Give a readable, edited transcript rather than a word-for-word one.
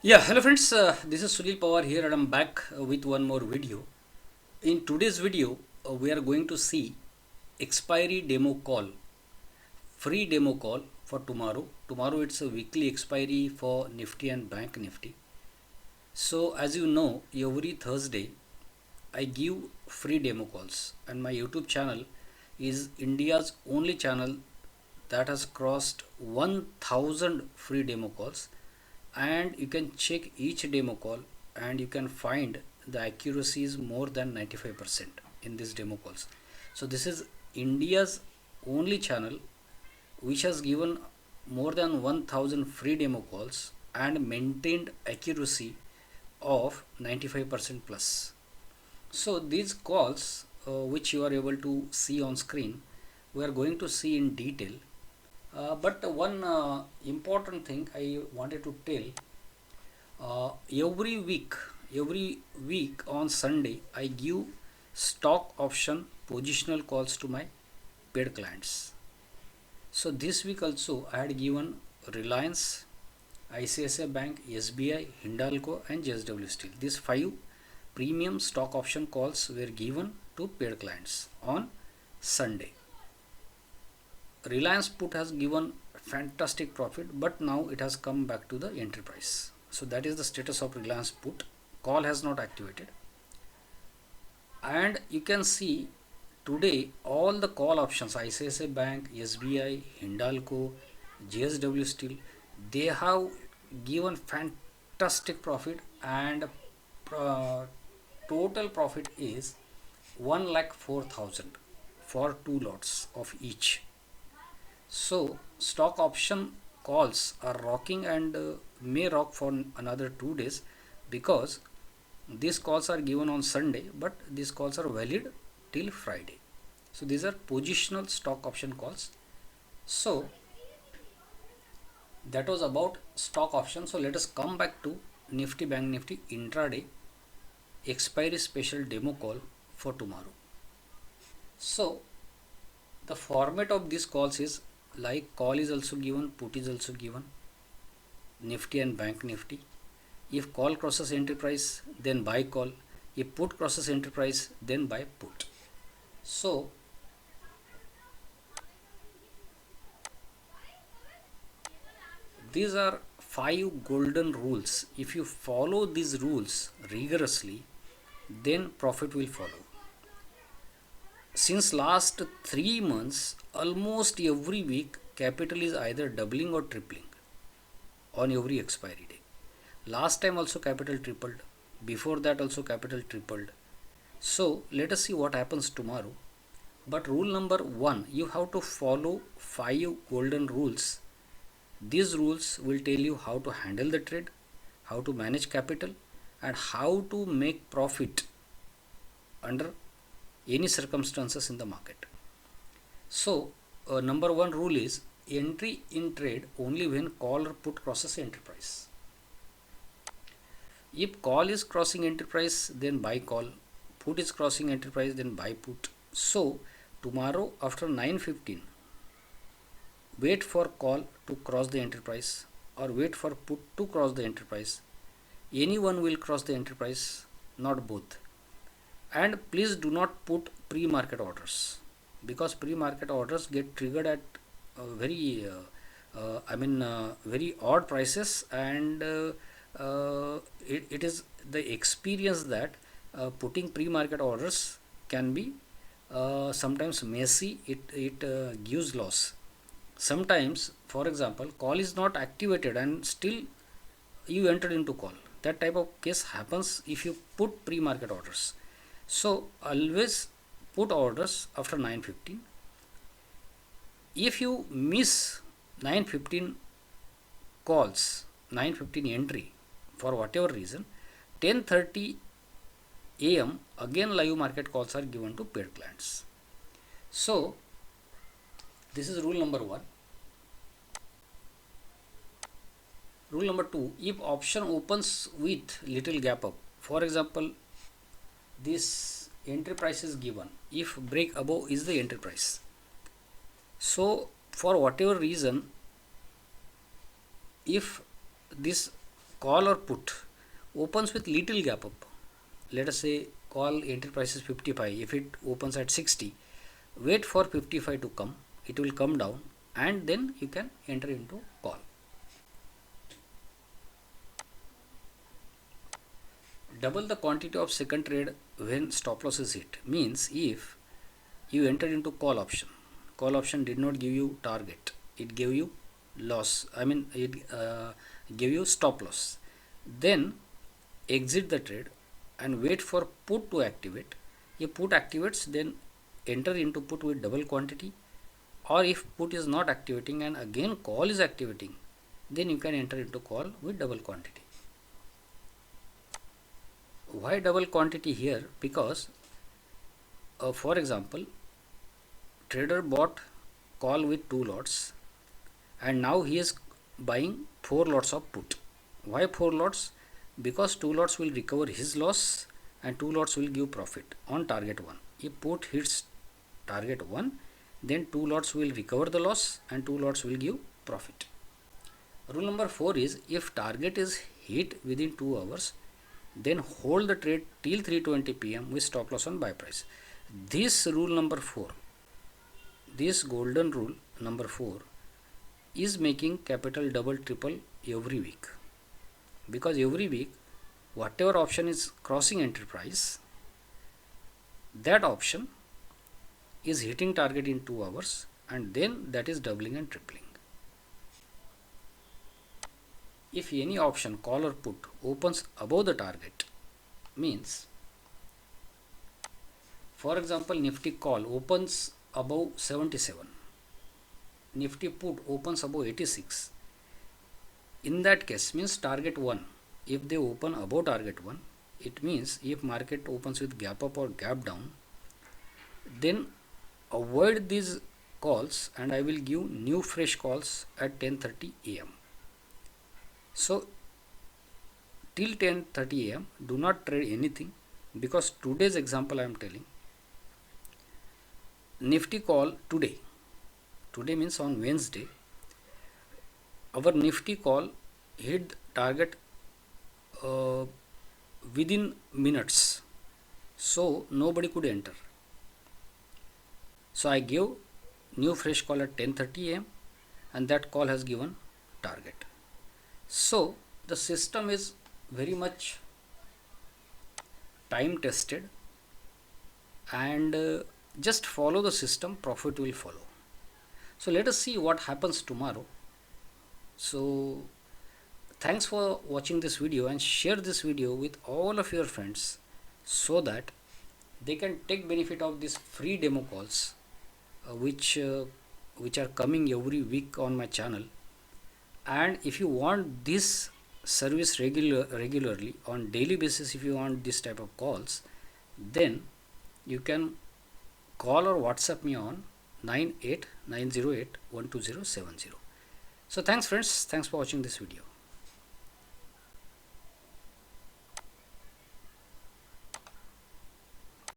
Yeah, hello friends, this is Sunil Pawar here and I'm back with one more video. In today's video, we are going to see expiry demo call, free demo call for tomorrow. Tomorrow it's a weekly expiry for Nifty and Bank Nifty. So as you know, every Thursday I give free demo calls and my YouTube channel is India's only channel that has crossed 1000 free demo calls, and you can check each demo call and you can find the accuracy is more than 95% in these demo calls. So this is India's only channel which has given more than 1000 free demo calls and maintained accuracy of 95% plus. So these calls which you are able to see on screen, we are going to see in detail. But one important thing I wanted to tell, every week on Sunday I give stock option positional calls to my paid clients. So this week also I had given Reliance, ICICI Bank, SBI, Hindalco and JSW Steel. These 5 premium stock option calls were given to paid clients on Sunday. Reliance put has given fantastic profit, but now it has come back to the entry price. So that is the status of Reliance put. Call has not activated, and you can see today all the call options, ICICI Bank, SBI, Hindalco, JSW Steel, they have given fantastic profit, and uh, total profit is 1,04,000 for 2 lots of each. So stock option calls are rocking and may rock for another 2 days, because these calls are given on Sunday, but these calls are valid till Friday. So these are positional stock option calls. So that was about stock option. So let us come back to Nifty Bank Nifty intraday expiry special demo call for tomorrow. So the format of these calls is like call is also given, put is also given, Nifty and Bank Nifty. If call crosses entry price, then buy call. If put crosses entry price, then buy put. So these are 5 golden rules. If you follow these rules rigorously, then profit will follow. Since last 3 months, almost every week capital is either doubling or tripling on every expiry day. Last time also capital tripled, before that also capital tripled. So let us see what happens tomorrow. But rule number 1, you have to follow 5 golden rules. These rules will tell you how to handle the trade, how to manage capital, and how to make profit under any circumstances in the market. So number 1 rule is entry in trade only when call or put crosses entry price. If call is crossing entry price, then buy call. Put is crossing entry price, then buy put. So tomorrow after 9:15, wait for call to cross the entry price or wait for put to cross the entry price. Anyone will cross the entry price, not both. And please do not put pre-market orders, because pre-market orders get triggered at very very odd prices, and it is the experience that putting pre-market orders can be sometimes messy. It gives loss. Sometimes, for example, call is not activated and still you entered into call. That type of case happens if you put pre-market orders. So always put orders after 9:15. If you miss 9:15 calls, 9:15 entry for whatever reason, 10:30 am again live market calls are given to paid clients. So this is rule number 1. Rule number 2, if option opens with little gap up, for example, this entry price is given, if break above is the entry price. So for whatever reason, if this call or put opens with little gap up, let us say call entry price is 55, if it opens at 60, wait for 55 to come, it will come down, and then you can enter into call. Double the quantity of second trade when stop loss is hit means if you enter into call option did not give you target, it gave you loss, it gave you stop loss, then exit the trade and wait for put to activate. If put activates, then enter into put with double quantity, or if put is not activating and again call is activating, then you can enter into call with double quantity. Why double quantity here? Because for example, trader bought call with 2 lots and now he is buying 4 lots of put. Why 4 lots? Because 2 lots will recover his loss and 2 lots will give profit on target 1. If put hits target 1, then 2 lots will recover the loss and 2 lots will give profit. Rule number 4 is if target is hit within 2 hours, then hold the trade till 3:20 PM with stop loss on buy price. This rule number 4, this golden rule number 4 is making capital double triple every week, because every week whatever option is crossing entry price, that option is hitting target in 2 hours and then that is doubling and tripling. If any option call or put opens above the target, means for example Nifty call opens above 77, Nifty put opens above 86, in that case means target 1, if they open above target 1, it means if market opens with gap up or gap down, then avoid these calls and I will give new fresh calls at 10:30 AM. So till 10:30 AM do not trade anything, because today's example I am telling, Nifty call today means on Wednesday, our Nifty call hit target within minutes, so nobody could enter. So I gave new fresh call at 10:30 AM and that call has given target. So the system is very much time tested, and just follow the system, profit will follow. So let us see what happens tomorrow. So thanks for watching this video and share this video with all of your friends so that they can take benefit of these free demo calls which are coming every week on my channel. And if you want this service regularly on daily basis, if you want this type of calls, then you can call or WhatsApp me on 98908 12070. So thanks friends, thanks for watching this video.